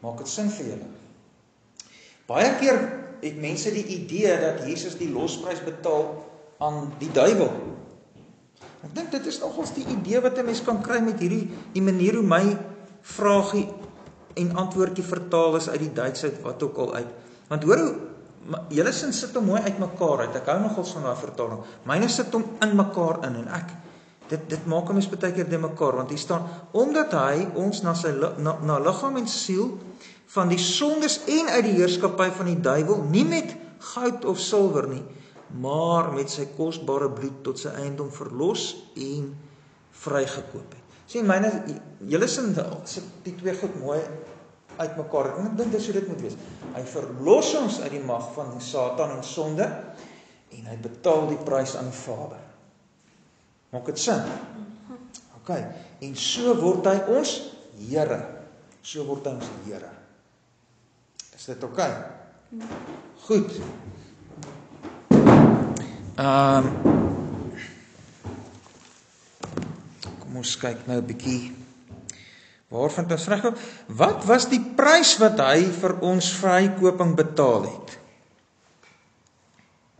Maak dit sin vir julle? Baie keer het mense die idee dat Jesus die losprys betaal aan die duiwel. Ek dink dit is nogals die idee wat 'n mens kan kry met die manier hoe my vraagie en antwoordjie vertaal is uit die Duits uit wat ook al uit. Want hoor hoe julle sin sit hom mooi uitmekaar uit. Ek hou nogals van daai vertaling. Myne sit hom in mekaar in en dit maak 'n mens baie keer de mekaar, want hier staan omdat hy ons na liggaam en siel van die sondes en uit die heerskappy van die duiwel nie met goud of silwer nie, maar met sy kosbare bloed tot sy eiendom verlos en vrygekoop het. Sien myne, julle sit die twee goed mooi uitmekaar. En ek dink dis hoe dit moet wees. Hy verlos ons uit die mag van Satan en sonde en hy betaal die prys aan die Vader. Maak dit sin? OK. En so word hy ons Here. So word hy ons Here. Is dit OK? Goed. Kom ons kyk nou 'n bietjie. Waar vind ons reg? Wat was die prys wat hy vir ons vrykoping betaal het?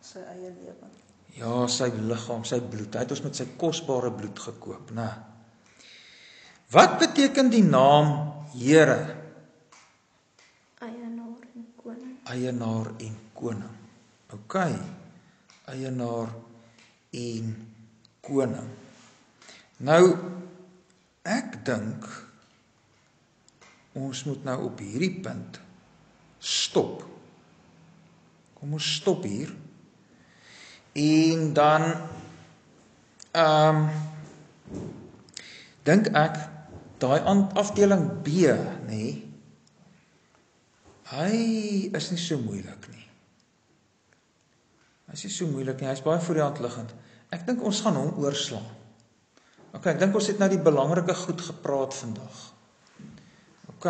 Sy eie lewe. Ja, sy liggaam, sy bloed. Hy het ons met sy kosbare bloed gekoop, né? Wat beteken die naam Here? Eienaar en koning. Eienaar en koning. OK. Eienaar en koning. Nou, ek dink ons moet nou op hierdie punt stop. Kom ons stop hier. En dan dink ek daai afdeling B, nê? Hy is nie so moeilik nie. Hy is nie so moeilik nie. Hy is baie voor die hand liggend. Ek dink ons gaan hom oorslaan. OK, ek dink ons het nou die belangrike goed gepraat vandag. OK.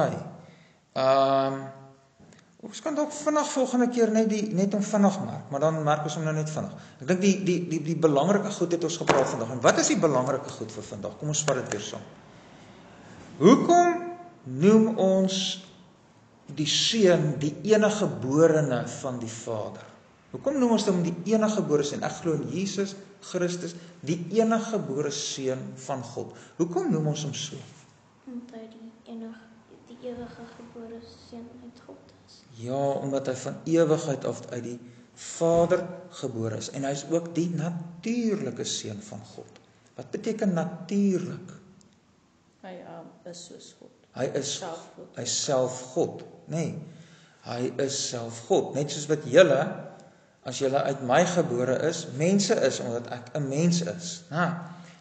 Ons kan dalk vinnig volgende keer net om vinnig merk, maar dan merk ons hom nou net vinnig. Ek dink die belangrike goed het ons gepraat vandag. En wat is die belangrike goed vir vandag? Kom ons vat dit weer saam. Hoekom noem ons die seun die enige geborene van die Vader? Hoekom noem ons hom die enige gebore seun? Ek glo in Jesus Christus, die enige gebore seun van God. Hoekom noem ons hom so? Omdat hy die ewige gebore seun uit God is. Ja, omdat hy van ewigheid af uit die Vader gebore is. En hy is ook die natuurlike seun van God. Wat beteken natuurlik? Hy is soos God. Hy is self God, nee. Hy is self God, net soos wat julle, as julle uit my gebore is, mense is, omdat ek 'n mens is.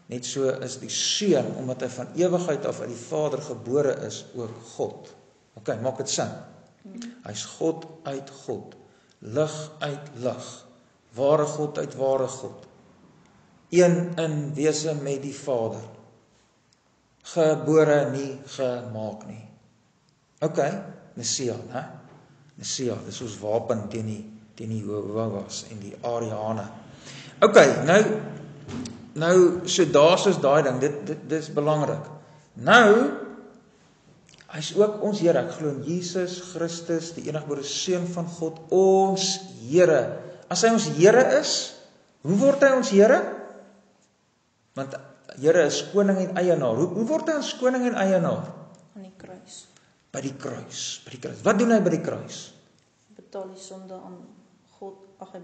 Net so is die seun, omdat hy van ewigheid af uit die Vader gebore is, ook God. OK, maak dit sin? Hy's God uit God, lig uit lig, ware God uit ware God, een in wese met die Vader, gebore, nie gemaak nie. OK, Messia, né? Messia, dis ons wapen teen die Jehovah's en die Ariane. OK, nou so daar soos daai ding, dit is belangrik. Nou, hy's ook ons Here. Ek glo in Jesus Christus, die enige gebore seun van God, ons Here. As hy ons Here is, hoe word hy ons Here? Want Here is koning en eienaar. Hoe word hy ons koning en eienaar? Aan die kruis. By die kruis. Wat doen hy by die kruis? Betaal die sonde aan God. Hy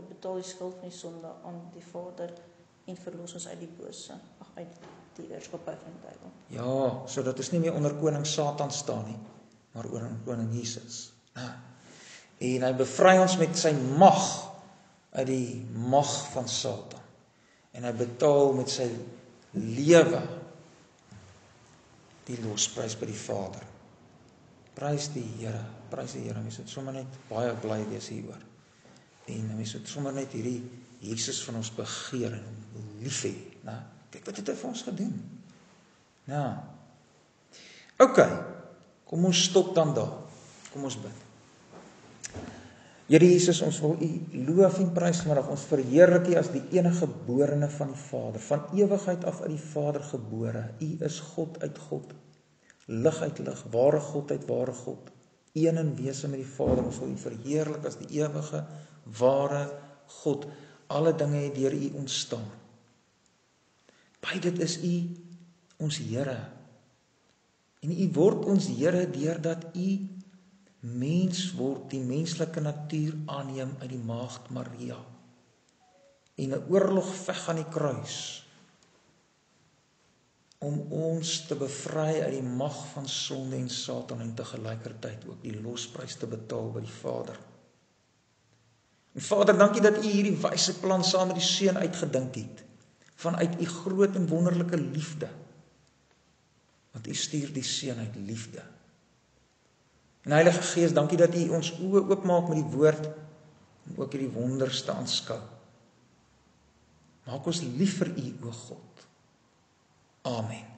betaal die skuld van die sonde aan die Vader en verlos ons uit die bose, uit die heerskappy van die duiwel. Ja, sodat ons nie meer onder koning Satan staan nie, maar oor koning Jesus. En hy bevry ons met sy mag uit die mag van Satan. En hy betaal met sy lewe die losprys by die Vader. Prys die Here, mens moet sommer net baie bly wees hieroor. En mens moet sommer net hierdie Jesus van ons begeer en hom lief hê, né? Kyk wat het hy vir ons gedoen. Ja. OK. Kom ons stop dan daar. Kom ons bid. Here Jesus, ons wil U loof en prys vanmiddag. Ons verheerlik U as die enige geborene van die Vader, van ewigheid af uit die Vader gebore. U is God uit God, lig uit lig, ware God uit ware God, een in wese met die Vader. Ons wil U verheerlik as die ewige, ware God. Alle dinge het deur U ontstaan. By dit is U ons Here. En U word ons Here deurdat U mens word, die menslike natuur aanneem uit die maagd Maria. En 'n oorlog veg aan die kruis om ons te bevry uit die mag van sonde en Satan en te gelykertyd ook die losprys te betaal by die Vader. En Vader, dankie dat U hierdie wyse plan saam met die Seun uitgedink het, vanuit U groot en wonderlike liefde. Want U stuur die Seun uit liefde. En Heilige Gees, dankie dat U ons oë oopmaak met die woord en ook hierdie wonders te aanskou. Maak ons lief vir U, o God. Amen.